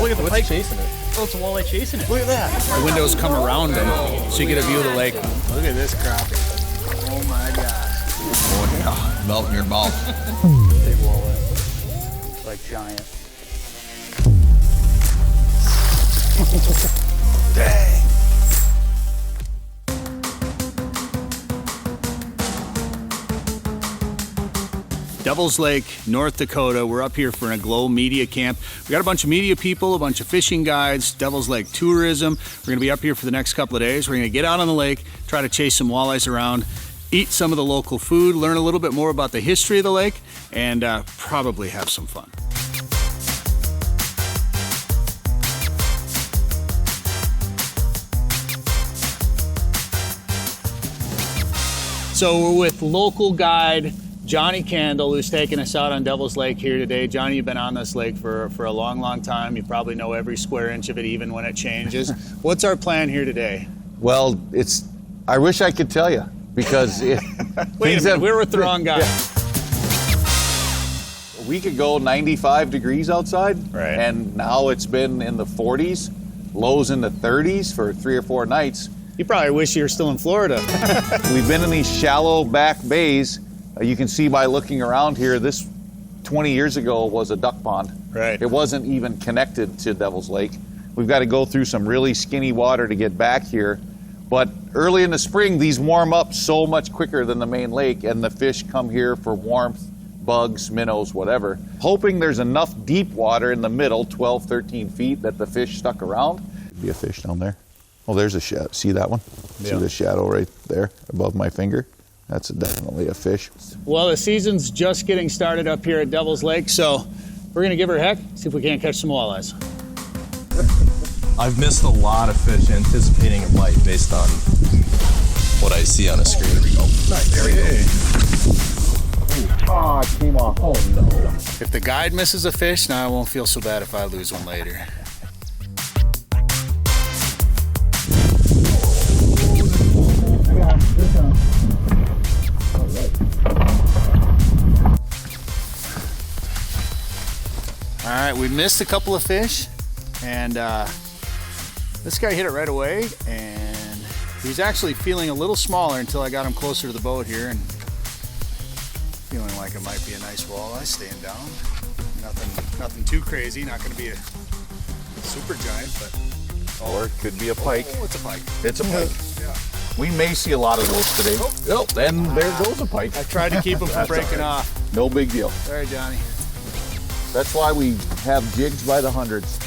look at the What's pike chasing it? Oh, it's a walleye chasing it. Look at that. The windows come around and so you get a view of the lake. Look at this crappie. Oh my gosh. Oh yeah, melt in your mouth. Big walleye. Like giant. Dang. Devil's Lake, North Dakota. We're up here for an Aglow Media Camp. We got a bunch of media people, a bunch of fishing guides, Devil's Lake tourism. We're gonna be up here for the next couple of days. We're gonna get out on the lake, try to chase some walleyes around, eat some of the local food, learn a little bit more about the history of the lake, and probably have some fun. So we're with local guide Johnny Candle, who's taking us out on Devil's Lake here today. Johnny, you've been on this lake for a long, long time. You probably know every square inch of it, even when it changes. What's our plan here today? Well, I wish I could tell you, because Wait a minute, we're with the wrong guy. Yeah. A week ago, 95 degrees outside, Right. And now it's been in the 40s, lows in the 30s for 3 or 4 nights. You probably wish you were still in Florida. We've been in these shallow back bays. You can see by looking around here, this 20 years ago was a duck pond. Right. It wasn't even connected to Devil's Lake. We've got to go through some really skinny water to get back here. But early in the spring, these warm up so much quicker than the main lake, and the fish come here for warmth, bugs, minnows, whatever. Hoping there's enough deep water in the middle, 12, 13 feet, that the fish stuck around. Could be a fish down there. Oh, there's a shadow. See that one? Yeah. See the shadow right there above my finger? That's definitely a fish. Well, the season's just getting started up here at Devil's Lake, so we're gonna give her a heck, see if we can't catch some walleyes. I've missed a lot of fish anticipating a bite based on what I see on a screen. There we go. Nice. There we go. Ah, it came off. Oh no. If the guide misses a fish, now I won't feel so bad if I lose one later. All right, we missed a couple of fish, and this guy hit it right away, and he's actually feeling a little smaller until I got him closer to the boat here, and feeling like it might be a nice walleye staying down. Nothing too crazy, not gonna be a super giant, but Or it could be a pike. oh, it's a pike. It's a pike. Yeah. We may see a lot of those today. Oh, and there goes a pike. I tried to keep him from That's breaking all right. off. No big deal. Sorry, Johnny. That's why we have jigs by the hundreds.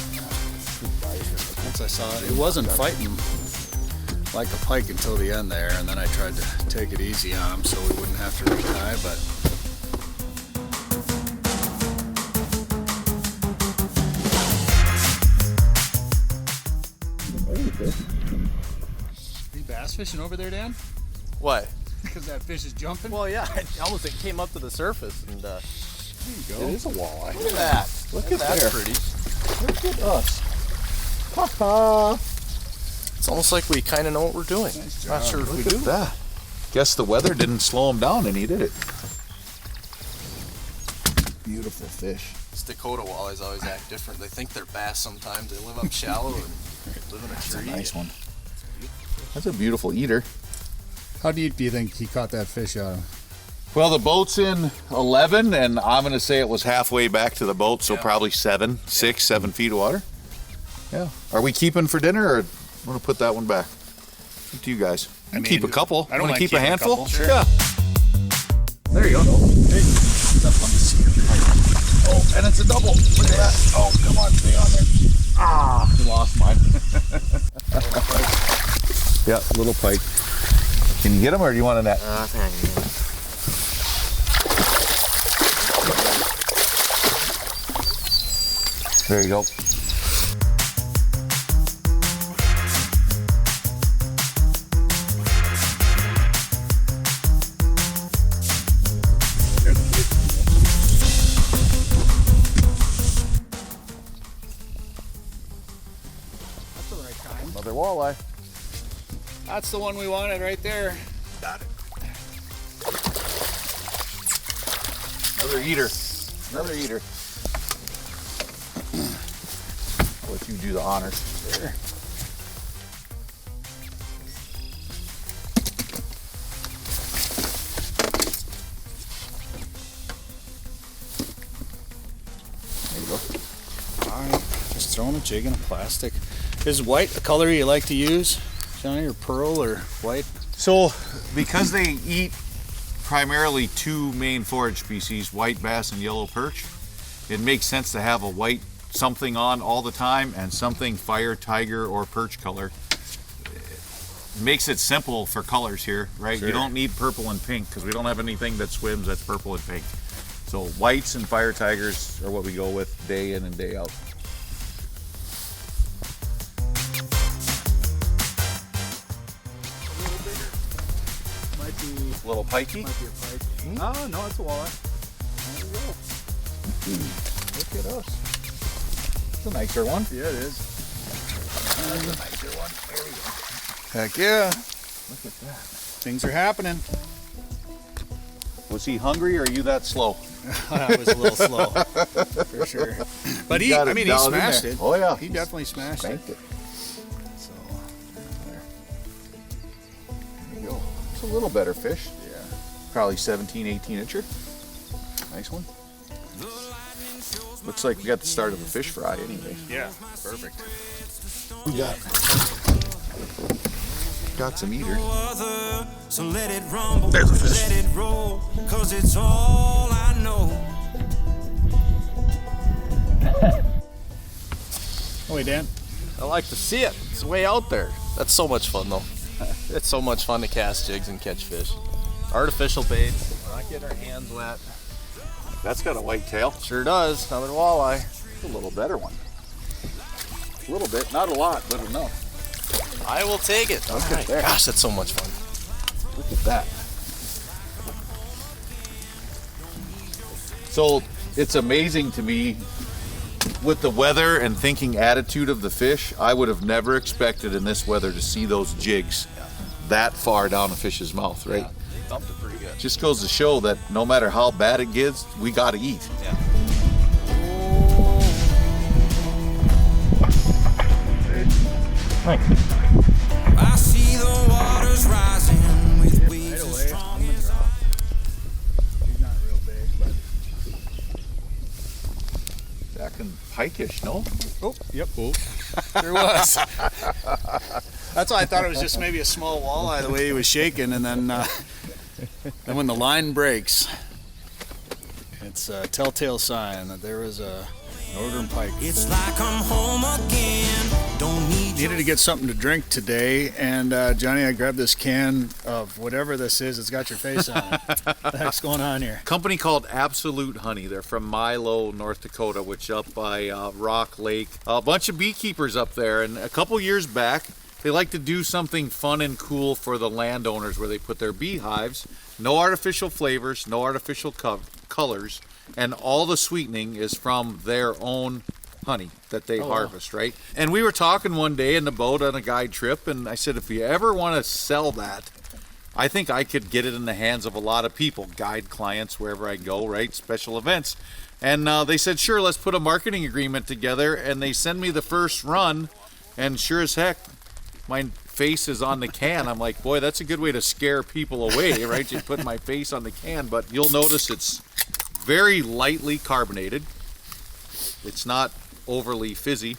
Once I saw it, it wasn't fighting like a pike until the end there, and then I tried to take it easy on him so we wouldn't have to retie, but Are you bass fishing over there, Dan? What? Because that fish is jumping? Well, yeah, it came up to the surface, and There you go. It is a walleye. look at that. Look at That's there. pretty. Look at us. Ha-ha. It's almost like we kind of know what we're doing. Not sure if we Look do. at that. Guess the weather didn't slow him down any, did it? Beautiful fish. These Dakota walleyes always act different. They think they're bass sometimes. They live up shallow and live in a That's a tree. nice one. That's a beautiful eater. How deep do you think he caught that fish out of? Well, the boat's in 11, and I'm going to say it was halfway back to the boat, so probably 7 feet of water. Yeah. Are we keeping for dinner, or want to put that one back? Up to you guys. You can keep a couple. I don't Want to mind keep a keeping a handful? couple, sure. Yeah. There you go. Hey. Oh, and it's a double. Look at that. Oh, come on, stay on there. Ah, you lost mine. Yeah, little pike. Can you get him, or do you want a net? There you go. That's the right kind. Another walleye. That's the one we wanted right there. Got it. Another eater. Another eater. I'll let you do the honors. Sure. There you go. Alright, just throwing a jig in a plastic. Is white a color you like to use, Johnny, or pearl or white? So, because they eat primarily two main forage species, white bass and yellow perch, it makes sense to have a white something on all the time and something fire, tiger, or perch color. It makes it simple for colors here, right? Sure. You don't need purple and pink because we don't have anything that swims that's purple and pink. So whites and fire tigers are what we go with day in and day out. Might be, A little pikey. might be a pike. Oh, no, it's a walleye. There we go. Look at us. It's a nicer one. Yeah, it is. That's a nicer one. There we go. Heck yeah. Look at that. Things are happening. Was he hungry or are you that slow? That was a little slow, for sure. But he got it he down in smashed there. it. Oh, yeah. He definitely smashed it. Spanked it. So, There you go. It's a little better fish. yeah. Probably 17, 18 incher. Nice one. Looks like we got the start of a fish fry anyway. Yeah, perfect. We got some eater. So let it rumble, There's a fish. let it roll, 'cause it's all I know. Oh, wait, Dan. I like to see it. It's way out there. That's so much fun, though. It's so much fun to cast jigs and catch fish. Artificial baits. We're not getting our hands wet. That's got a white tail. Sure does. Another walleye. A little better one. A little bit, not a lot, but enough. I will take it. Look at Alright. there. Gosh, that's so much fun. Look at that. So it's amazing to me with the weather and thinking attitude of the fish, I would have never expected in this weather to see those jigs that far down a fish's mouth, right? Yeah, thumped it pretty good. Just goes to show that no matter how bad it gets, we got to eat. Yeah. I see the waters rising with waves as away, strong I'm gonna as drop. He's not real big, but. Back in pike-ish, no? Oh, yep. Oh. There was. That's why I thought it was just maybe a small walleye the way he was shaking, and then when the line breaks, it's a telltale sign that there was a northern pike. It's like I'm home again. Don't need Needed to get something to drink today, and Johnny, I grabbed this can of whatever this is. It's got your face on it. What the heck's going on here? Company called Absolute Honey. They're from Milo, North Dakota, which up by Rock Lake. A bunch of beekeepers up there, and a couple years back, they like to do something fun and cool for the landowners where they put their beehives. No artificial flavors, no artificial colors, and all the sweetening is from their own honey that they harvest, right? And we were talking one day in the boat on a guide trip, and I said, if you ever want to sell that, I think I could get it in the hands of a lot of people, guide clients wherever I go, right? Special events. And they said, sure, let's put a marketing agreement together. And they send me the first run, and sure as heck, my face is on the can. I'm like, boy, that's a good way to scare people away, right? You put my face on the can, but you'll notice it's very lightly carbonated. It's not overly fizzy.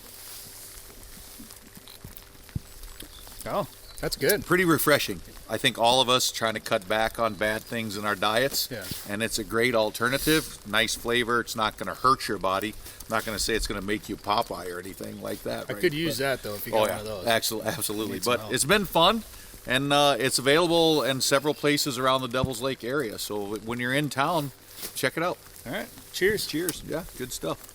Oh, that's good. Pretty refreshing. I think all of us trying to cut back on bad things in our diets, Yeah. and it's a great alternative. Nice flavor. It's not going to hurt your body. I'm not going to say it's going to make you Popeye or anything like that. I right? could use that though if you got Oh one yeah, of those. absolutely. Need some But help. it's been fun, and it's available in several places around the Devil's Lake area. So when you're in town, check it out. All right. Cheers. Cheers. Yeah, good stuff.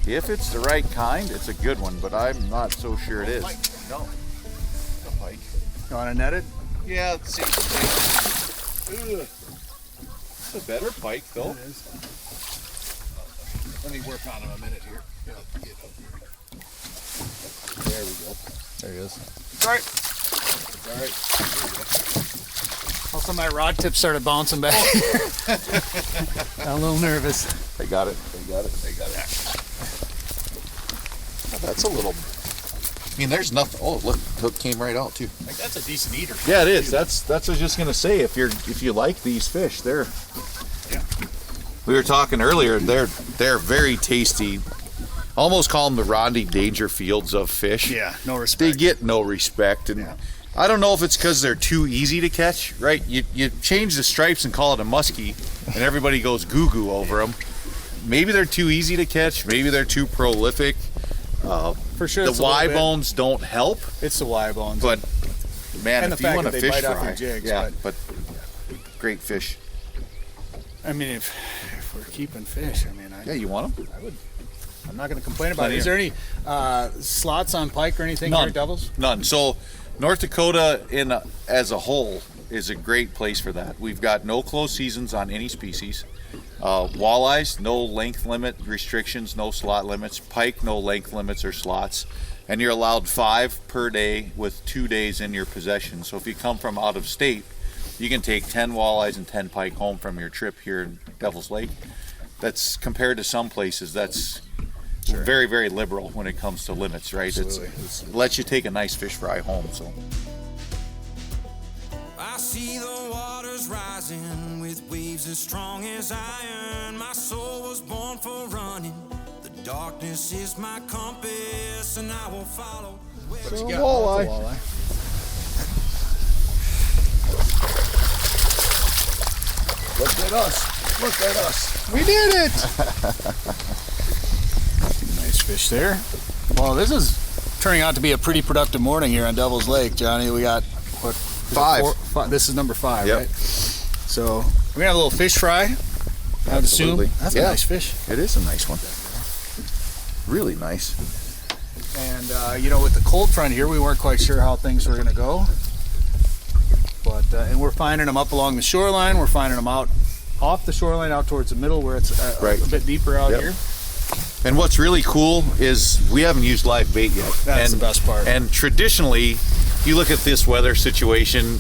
If it's the right kind, it's a good one, but I'm not so sure it is. No. A pike. You want to net it? Yeah, let's see. Ugh. It's a better pike, though. It is. Let me work on him a minute here. Get up here. There we go. There he is. All right. All right. How Also, my rod tip started bouncing back. I'm a little nervous. They got it. They got it. They got it. Oh, that's a little. I mean, there's nothing. Oh, look, hook came right out too. Like, that's a decent eater. Yeah, it is. That's what I was just gonna say. If you like these fish, they're. Yeah. We were talking earlier. They're very tasty. Almost call them the Rodney Dangerfields of fish. Yeah, no respect. They get no respect, and Yeah. I don't know if it's because they're too easy to catch. Right? You change the stripes and call it a muskie, and everybody goes goo goo over them. Maybe they're too easy to catch. Maybe they're too prolific. For sure, The it's a little Y bit- boes don't help, It's the Y bones. but man, And the if you fact want a that they fish bite off fry, your jigs, yeah, but great fish. I mean, if we're keeping fish, I mean, Yeah, you want them? I'm not going to complain about Plenty it. Is there any slots on pike or anything? None. Or doubles? None. So North Dakota as a whole is a great place for that. We've got no closed seasons on any species. Walleyes, no length limit restrictions, no slot limits. Pike, no length limits or slots. And you're allowed 5 per day with 2 days in your possession. So if you come from out of state, you can take 10 walleyes and 10 pike home from your trip here in Devil's Lake. That's compared to some places, that's very, very liberal when it comes to limits, right? Absolutely. It lets you take a nice fish fry home. So I see the waters rising with waves as strong as iron. My soul was born for running. The darkness is my compass, and I will follow. What you got? Walleye. Look at us. Look at us. We did it! Nice fish there. Well, this is turning out to be a pretty productive morning here on Devil's Lake, Johnny. We got, what? is it 5. 5? This is number 5, Yep. right? So, we're going to have a little fish fry, I would assume. Absolutely. That's Yeah. a nice fish. It is a nice one. Really nice. And, with the cold front here, we weren't quite sure how things were going to go. But, and we're finding them up along the shoreline. We're finding them out off the shoreline, out towards the middle where it's Right. a bit deeper out Yep. here. And what's really cool is we haven't used live bait yet. That's and, the best part. And traditionally, you look at this weather situation,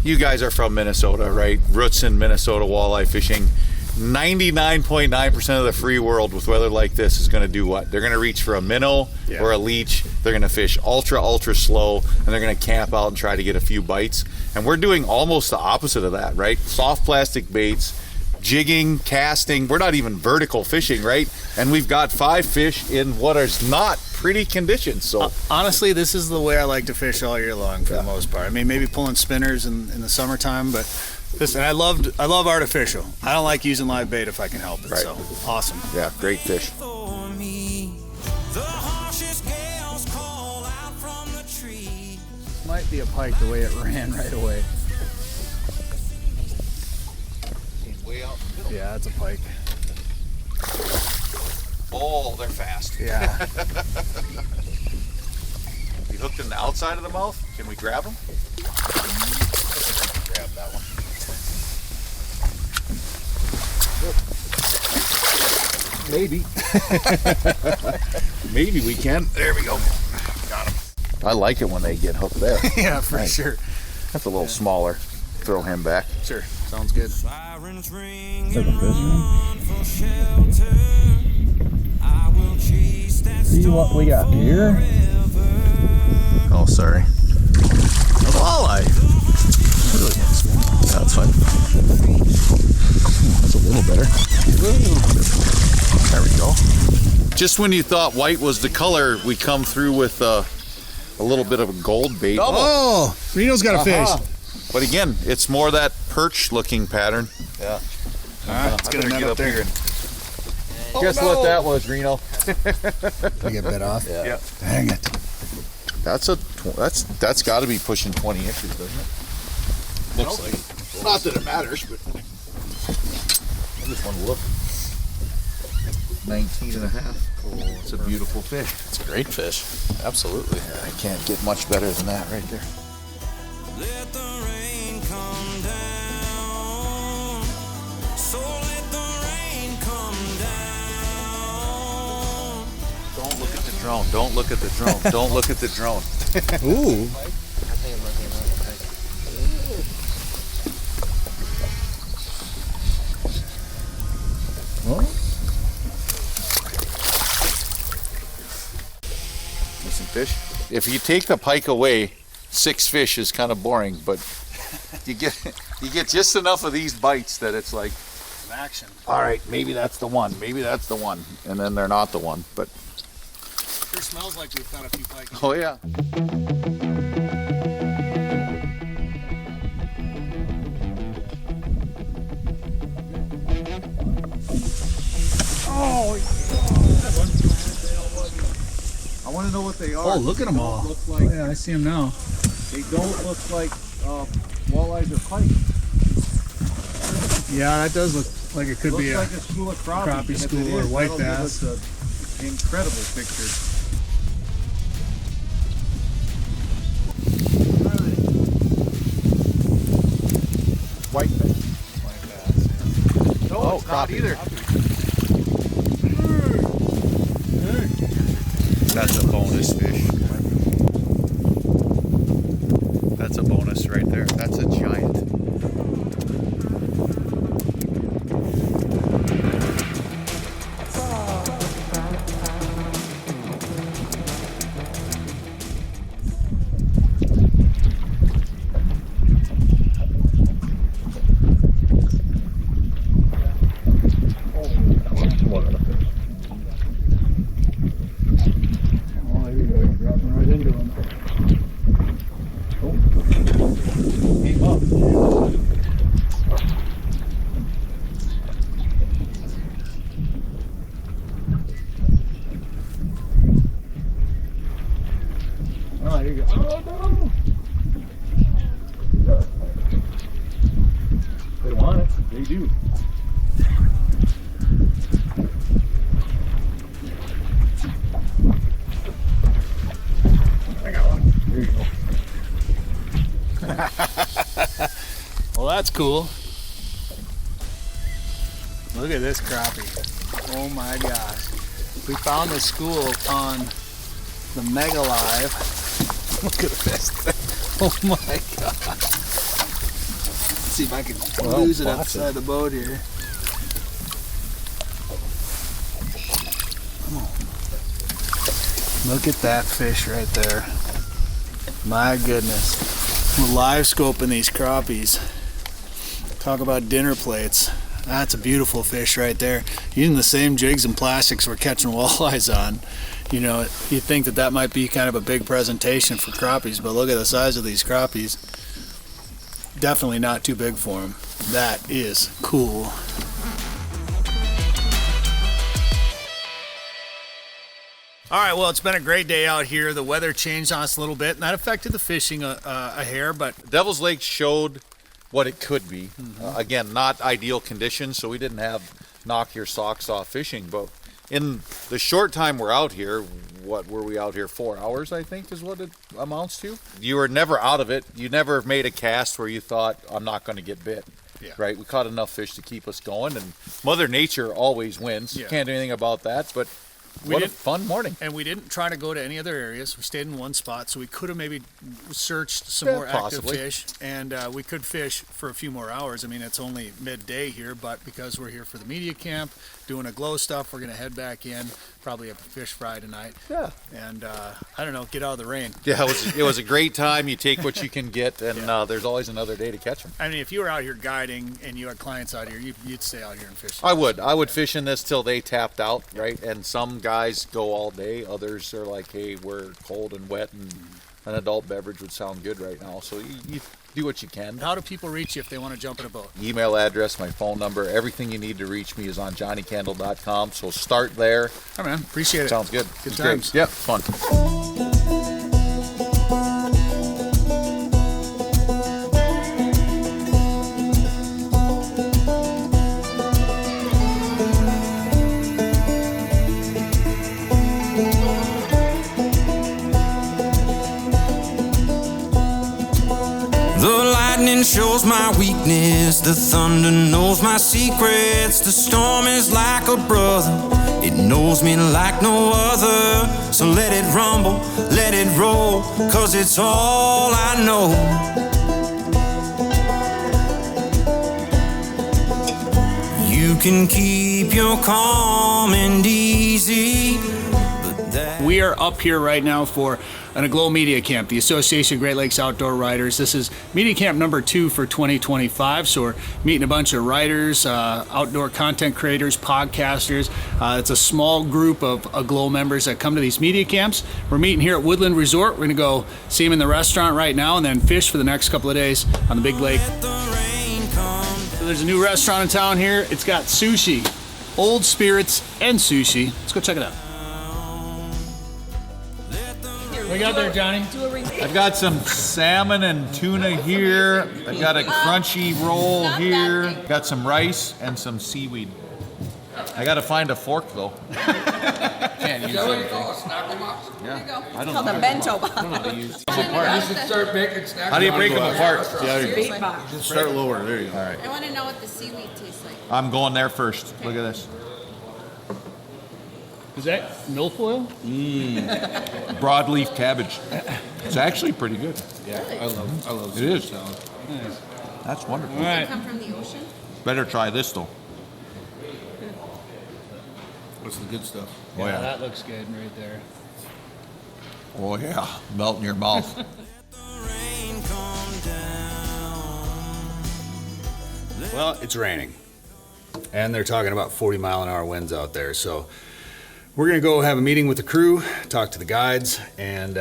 you guys are from Minnesota, right? Roots in Minnesota walleye fishing. 99.9% of the free world with weather like this is going to do what? They're going to reach for a minnow Yeah. or a leech. They're going to fish ultra slow, and they're going to camp out and try to get a few bites. And we're doing almost the opposite of that, right? Soft plastic baits, jigging, casting. We're not even vertical fishing, right? And we've got 5 fish in what is not pretty conditions. So Honestly, this is the way I like to fish all year long for the most part. I mean, maybe pulling spinners in the summertime, but and I love artificial. I don't like using live bait if I can help it. Right. So awesome. yeah, great fish. For me, the harshest gales call out from the tree. Might be a pike the way it ran right away. Way out. Yeah, that's a pike. Oh, they're fast. Yeah. You hooked in the outside of the mouth? Can we grab them? Grab that one. Maybe. Maybe we can. There we go. Got him. I like it when they get hooked there. Yeah, for Nice. sure. That's a little smaller. Throw him back. Sure. Sounds good. Sirens ring and run for shelter. I will chase that See what we got here? Oh, sorry. A walleye. That's fine. That's a little better. There we go. Just when you thought white was the color, we come through with a little bit of a gold bait. Oh, Reno's got a fish. But again, it's more that perch-looking pattern. Yeah. All right, let's get him up there. Guess what that was, Reno? I get bit off. Yeah. Dang it. That's got to be pushing 20 inches, doesn't it? Looks like. Not that it matters, but I just want to look. 19 and a half. Oh, it's a beautiful fish. It's a great fish. Absolutely. I can't get much better than that right there. Let the rain come down. So let the rain come down. Don't look at the drone. Don't look at the drone. Don't look at the drone. Ooh. fish. If you take the pike away, 6 fish is kind of boring, but you get just enough of these bites that it's like, Action. all right, maybe that's the one, maybe that's the one, and then they're not the one. But Sure smells like we've got a few pike. oh yeah. I want to know what they are. Oh, look at them all. Look like, Yeah, I see them now. they don't look like walleyes or pike. Yeah, that does look like it could Looks be like a school of crappie. crappie And if school it or is, white that'll give bass. us an incredible picture. White bass. No, it's not either. That's a bonus fish. That's a bonus right there. That's a giant. Oh, there you go. Oh, no. They want it. They do. I got one. There you go. Well, that's cool. Look at this crappie. Oh my gosh. We found this school on the Mega Live. Look at this thing. Oh my god. Let's see if I can lose it outside the boat here. Come on. Look at that fish right there. My goodness. We're live scoping these crappies. Talk about dinner plates. That's a beautiful fish right there. Using the same jigs and plastics we're catching walleyes on. You know, you think that that might be kind of a big presentation for crappies, but look at the size of these crappies. Definitely not too big for them. That is cool. All right, well, it's been a great day out here. The weather changed on us a little bit, and that affected the fishing a hair, but Devil's Lake showed what it could be. Again, not ideal conditions, so we didn't have knock your socks off fishing, but in the short time we're out here, what were we out here, 4 hours, I think is what it amounts to? You were never out of it. You never made a cast where you thought, I'm not going to get bit. Yeah. Right? We caught enough fish to keep us going, and Mother Nature always wins. Yeah. You can't do anything about that, but what a fun morning. And we didn't try to go to any other areas. We stayed in one spot, so we could have maybe searched some Yeah, more active possibly. fish, and we could fish for a few more hours. I mean, it's only midday here, but because we're here for the media camp, doing a glow stuff, we're going to head back in, probably have a fish fry tonight, Yeah. and I don't know, get out of the rain. Yeah, it was a great time. You take what you can get, and there's always another day to catch them. I mean, if you were out here guiding and you had clients out here, you'd stay out here and fish. I would fish in this till they tapped out, right? And some guys go all day. Others are like, hey, we're cold and wet, and an adult beverage would sound good right now. So you do what you can. How do people reach you if they want to jump in a boat? Email address, my phone number, everything you need to reach me is on johnnycandle.com. So start there. All right, man. Appreciate it. Sounds good. Good It's times. Great. Yep, fun. The lightning shows my weakness, the thunder knows my secrets. The storm is like a brother, it knows me like no other. So let it rumble, let it roll, 'cause it's all I know. You can keep your calm and easy, but that back. We are up here right now for an Aglow Media Camp, the Association of Great Lakes Outdoor Riders. This is Media Camp number 2 for 2025. So we're meeting a bunch of riders, outdoor content creators, podcasters. It's a small group of Aglow members that come to these media camps. We're meeting here at Woodland Resort. We're gonna go see them in the restaurant right now and then fish for the next couple of days on the big lake. Let the rain come So there's a new restaurant in town here. It's got sushi, old spirits, and sushi. Let's go check it out. What you got there, Johnny? I've got some salmon and tuna here. I've got a crunchy roll here. Got some rice and some seaweed. I gotta find a fork though. Can't use anything. Yeah. I don't know. The bento box. How do you break them apart? Big box. Just start lower. There you go. All right. I want to know what the seaweed tastes like. I'm going there first. Look at this. Is that milfoil? Broadleaf cabbage. It's actually pretty good. Yeah, I love It is. salad. That's wonderful. All right. Come from the ocean? Better try this though. What's the good stuff? Oh yeah. That looks good right there. Oh yeah. Melt in your mouth. rain come down. Well, it's raining. And they're talking about 40-mile-an-hour winds out there. So we're going to go have a meeting with the crew, talk to the guides, and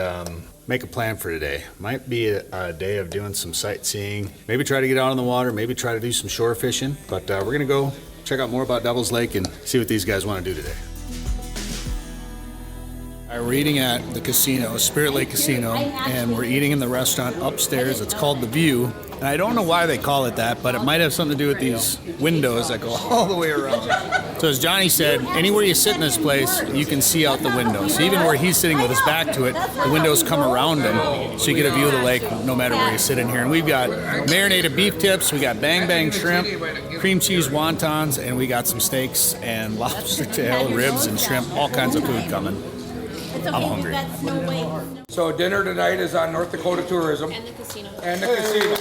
make a plan for today. Might be a day of doing some sightseeing, maybe try to get out on the water, maybe try to do some shore fishing. But we're going to go check out more about Devil's Lake and see what these guys want to do today. All right, we're eating at the casino, Spirit Lake Casino, and we're eating in the restaurant upstairs. It's called The View. And I don't know why they call it that, but it might have something to do with these windows that go all the way around. So as Johnny said, anywhere you sit in this place, you can see out the windows. So even where he's sitting with his back to it, the windows come around him, so you get a view of the lake no matter where you sit in here. And we've got marinated beef tips, we got bang bang shrimp, cream cheese wontons, and we got some steaks and lobster tail, ribs and shrimp, all kinds of food coming. I'm hungry. So dinner tonight is on North Dakota Tourism And the casino. and the casino.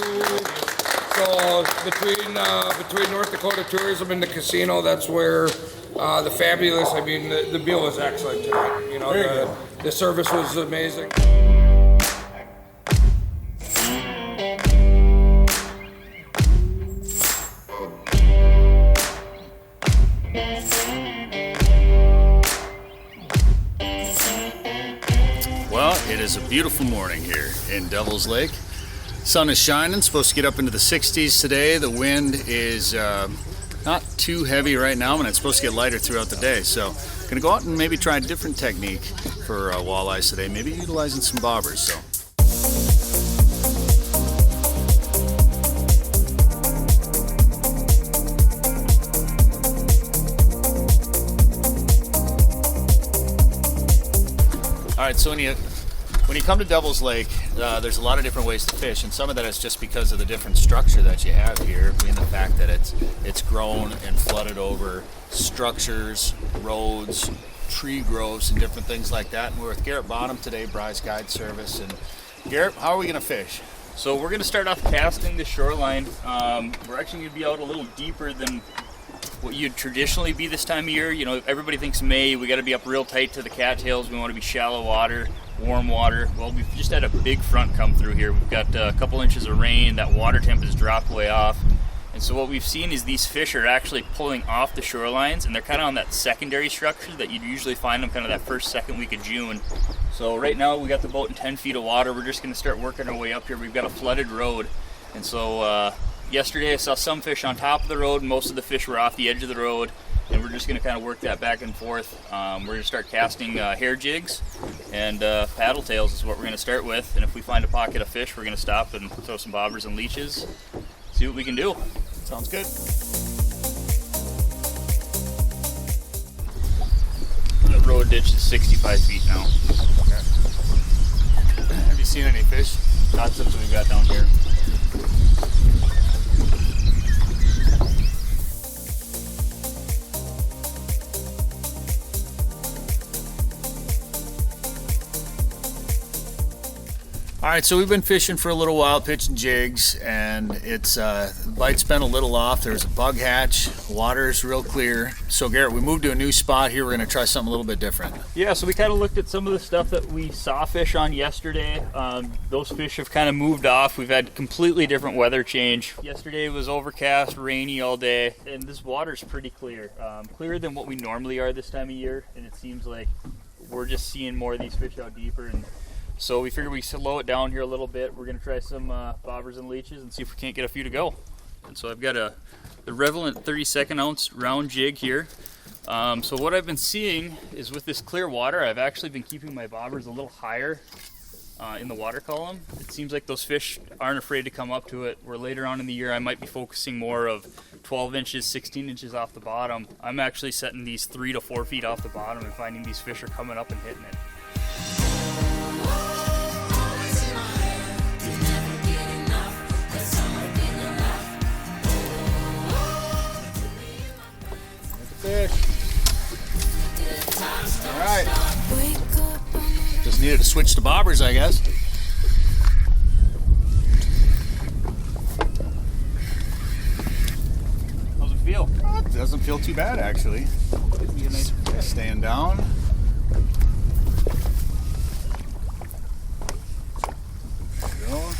So between North Dakota Tourism and the casino, that's where the fabulous. I mean, the meal was excellent tonight. You know, the service was amazing. Well, it is a beautiful morning here in Devil's Lake. Sun is shining, supposed to get up into the 60s today. The wind is not too heavy right now, and it's supposed to get lighter throughout the day. So, gonna go out and maybe try a different technique for walleyes today, maybe utilizing some bobbers. So. All right, so when you come to Devil's Lake, there's a lot of different ways to fish, and some of that is just because of the different structure that you have here, being the fact that it's grown and flooded over structures, roads, tree groves, and different things like that. And we're with Garret Bonham today, Bry's Guide Service. And Garret, how are we gonna fish? So we're going to start off casting the shoreline. We're actually going to be out a little deeper than what you'd traditionally be this time of year. You know, everybody thinks May, we got to be up real tight to the cattails. We want to be shallow water, warm water. Well, we've just had a big front come through here. We've got a couple inches of rain. That water temp has dropped way off. And so what we've seen is these fish are actually pulling off the shorelines, and they're kind of on that secondary structure that you'd usually find them kind of that first, second week of June. So right now we got the boat in 10 feet of water. We're just going to start working our way up here. We've got a flooded road. And so yesterday I saw some fish on top of the road, and most of the fish were off the edge of the road. And we're just going to kind of work that back and forth. We're going to start casting hair jigs, and paddle tails is what we're going to start with. And if we find a pocket of fish, we're going to stop and throw some bobbers and leeches, see what we can do. Sounds good. The road ditch is 65 feet now. Have you seen any fish? Not since we've got down here. All All right, so we've been fishing for a little while, pitching jigs, and it's the bite's been a little off. There's a bug hatch, water's real clear. So Garrett, we moved to a new spot here. We're gonna try something a little bit different. Yeah, so we kind of looked at some of the stuff that we saw fish on yesterday. Those fish have kind of moved off. We've had completely different weather change. Yesterday was overcast, rainy all day, and this water's pretty clear. Clearer than what we normally are this time of year, and it seems like we're just seeing more of these fish out deeper. And so we figured we slow it down here a little bit. We're gonna try some bobbers and leeches and see if we can't get a few to go. And so I've got the Relevant 32nd ounce round jig here. So what I've been seeing is with this clear water, I've actually been keeping my bobbers a little higher in the water column. It seems like those fish aren't afraid to come up to it, where later on in the year I might be focusing more of 12 inches, 16 inches off the bottom. I'm actually setting these 3 to 4 feet off the bottom and finding these fish are coming up and hitting it. Fish. All right. Just needed to switch to bobbers, I guess. How's it feel? It doesn't feel too bad, actually. Staying down. There we go.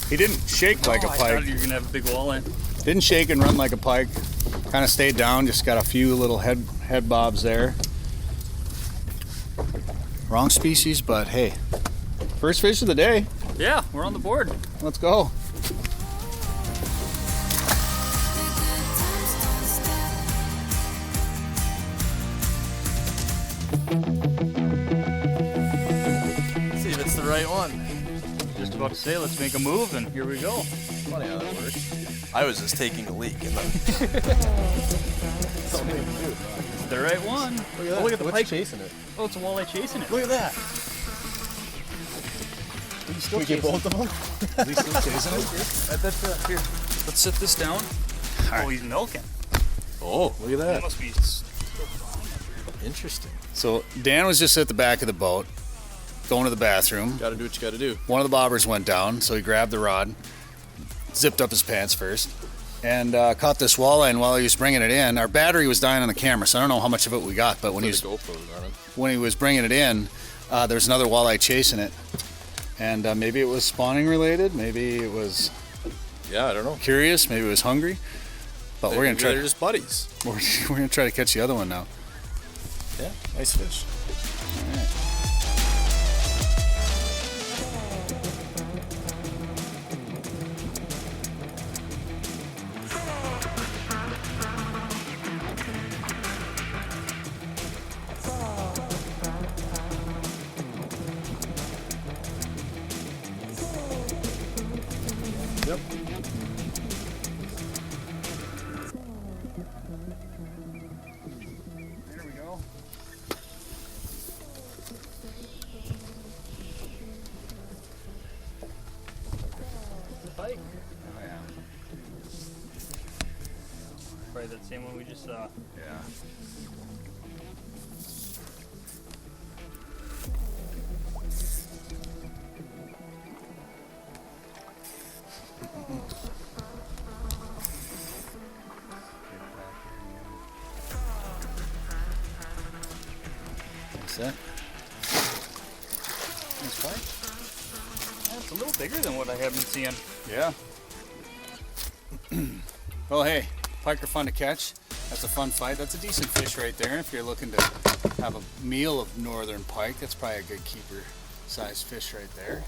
He didn't shake like a I pike. thought you were gonna have a big walleye. Didn't shake and run like a pike. Kind of stayed down, just got a few little head bobs there. Wrong species, but hey. First fish of the day. Yeah, we're on the board. Let's go. See if it's the right one. Just about to say, let's make a move, and here we go. Funny how that works. I was just taking a leak and then. It's the right one. Look at that. Oh, look at the What's pike chasing it? Oh, it's a walleye chasing it. Look at that. Still We get chasing both of them? He's still chasing it. That's here. Let's sit this down. Oh, he's milking. Oh, look at It that. must be. Interesting. So Dan was just at the back of the boat, going to the bathroom. Gotta do what you gotta do. One of the bobbers went down, so he grabbed the rod, zipped up his pants first, and caught this walleye. And while he was bringing it in, our battery was dying on the camera, so I don't know how much of it we got. But when he was bringing it in, there was another walleye chasing it, and maybe it was spawning related, maybe it was Yeah, I don't know. curious, maybe it was hungry. But we're gonna try. They're just buddies. We're gonna try to catch the other one now. Yeah, nice fish. All right. Yep. There we go. Pike. Oh yeah. Probably that same one we just saw. Yeah. That's it. Nice fight. Yeah, it's a little bigger than what I have been seeing. Yeah. Well, hey, pike are fun to catch. That's a fun fight. That's a decent fish right there. If you're looking to have a meal of northern pike, that's probably a good keeper size fish right there.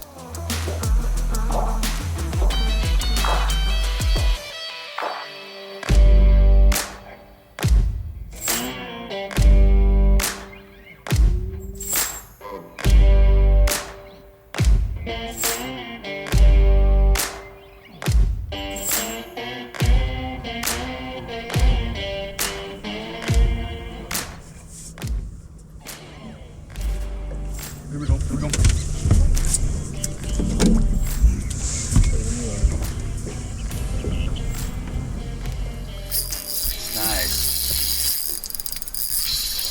Here we go. Here we go.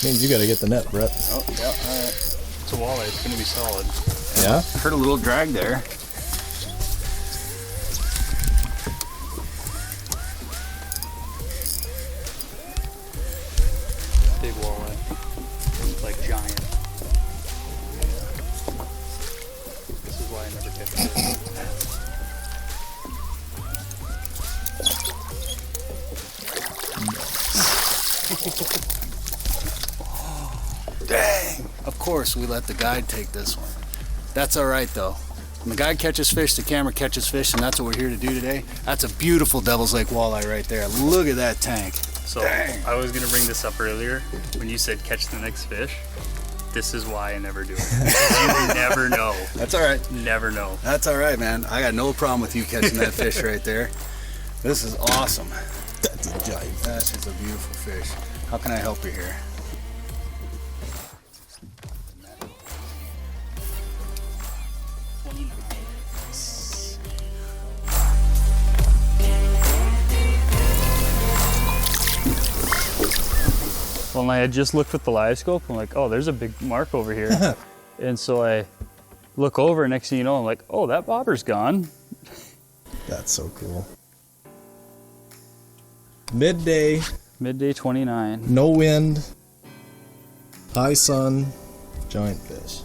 Means you got to get the net, Brett. Oh, yeah, all right. It's a walleye. It's gonna be solid. Yeah. Heard a little drag there. Big walleye. Like giant. This is why I never catch fish. Dang! Of course, we let the guide take this one. That's all right, though. When the guide catches fish, the camera catches fish, and that's what we're here to do today. That's a beautiful Devil's Lake walleye right there. Look at that tank. So Dang. I was gonna bring this up earlier when you said catch the next fish. This is why I never do it. You never know. That's all right. Never know. That's all right, man. I got no problem with you catching that fish right there. This is awesome. That's a giant. That's just a beautiful fish. How can I help you here? Well, I had just looked with the live scope. I'm like, oh, there's a big mark over here. And so I look over, and next thing you know, I'm like, oh, that bobber's gone. That's so cool. Midday, Midday 29. no wind, high sun, giant fish.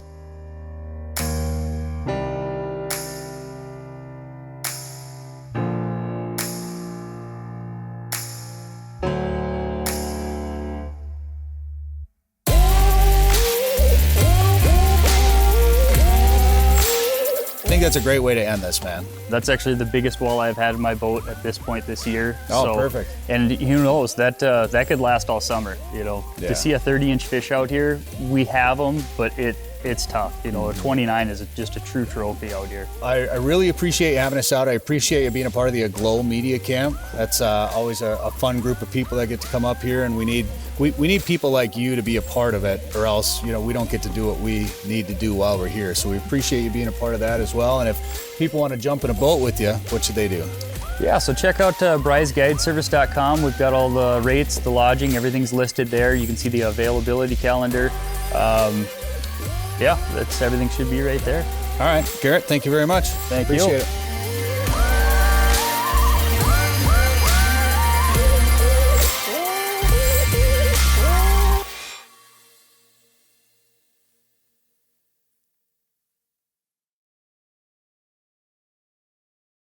I think that's a great way to end this, man. That's actually the biggest walleye I've had in my boat at this point this year. Oh, perfect. And who knows, that could last all summer, you know. Yeah. To see a 30-inch fish out here, we have them, but it's tough. You know, a 29 is just a true trophy out here. I really appreciate you having us out. I appreciate you being a part of the Aglow Media Camp. That's always a fun group of people that get to come up here, and we need people like you to be a part of it, or else, you know, we don't get to do what we need to do while we're here. So we appreciate you being a part of that as well. And if people want to jump in a boat with you, what should they do? Yeah, so check out bryceguideservice.com. We've got all the rates, the lodging, everything's listed there. You can see the availability calendar. Yeah, everything should be right there. All right, Garrett, thank you very much. Thank you. Appreciate it.